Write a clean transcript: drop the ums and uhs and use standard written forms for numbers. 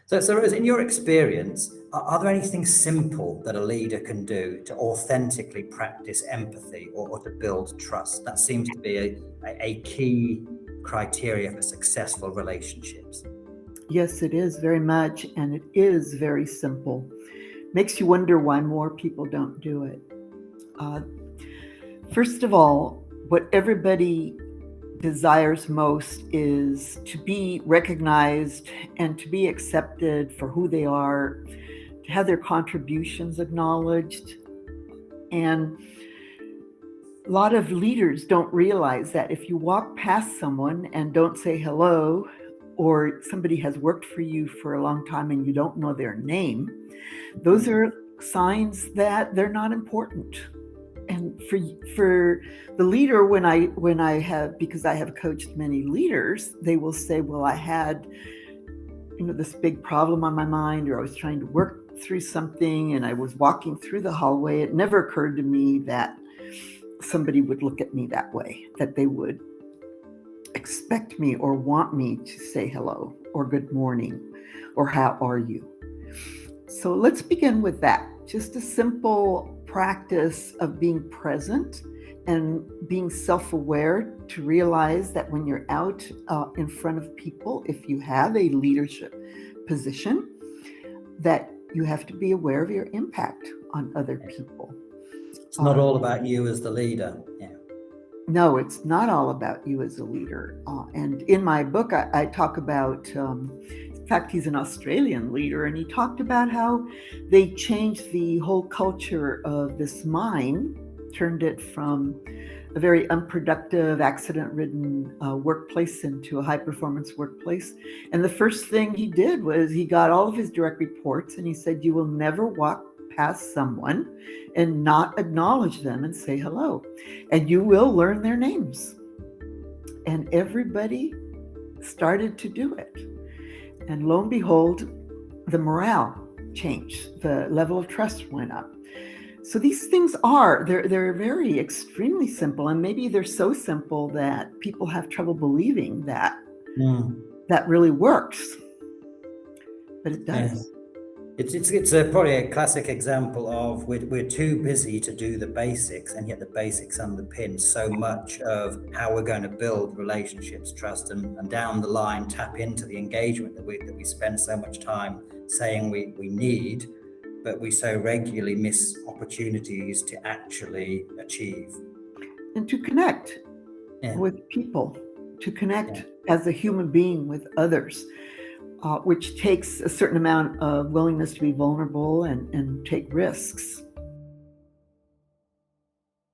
So Rose, in your experience, are there anything simple that a leader can do to authentically practice empathy or to build trust? That seems to be a key criteria for successful relationships. Yes, it is very much, and it is very simple. Makes you wonder why more people don't do it. Uh, First of all, what everybody desires most is to be recognized and to be accepted for who they are, to have their contributions acknowledged. And a lot of leaders don't realize that if you walk past someone and don't say hello, or somebody has worked for you for a long time and you don't know their name, those are signs that they're not important. And for the leader, when I have, because I have coached many leaders, they will say, well, I had this big problem on my mind, or I was trying to work through something and I was walking through the hallway. It never occurred to me that somebody would look at me that way, that they would expect me or want me to say hello or good morning or how are you. So let's begin with that. Just a simple practice of being present and being self-aware to realize that when you're out in front of people, if you have a leadership position, that you have to be aware of your impact on other people. It's not all about you as the leader. Yeah. No, it's not all about you as a leader. And in my book, I talk about, in fact, he's an Australian leader, and he talked about how they changed the whole culture of this mine, turned it from a very unproductive, accident-ridden workplace into a high-performance workplace. And the first thing he did was he got all of his direct reports, and he said, you will never walk past someone and not acknowledge them and say hello, and you will learn their names. And everybody started to do it, and lo and behold, the morale changed, the level of trust went up. So these things they're very extremely simple, and maybe they're so simple that people have trouble believing that that really works, but it does. Yes. It's probably a classic example of we're too busy to do the basics, and yet the basics underpin so much of how we're going to build relationships, trust, and down the line tap into the engagement that we spend so much time saying we need, but we so regularly miss opportunities to actually achieve. And to connect with people, to connect as a human being with others. Which takes a certain amount of willingness to be vulnerable and take risks.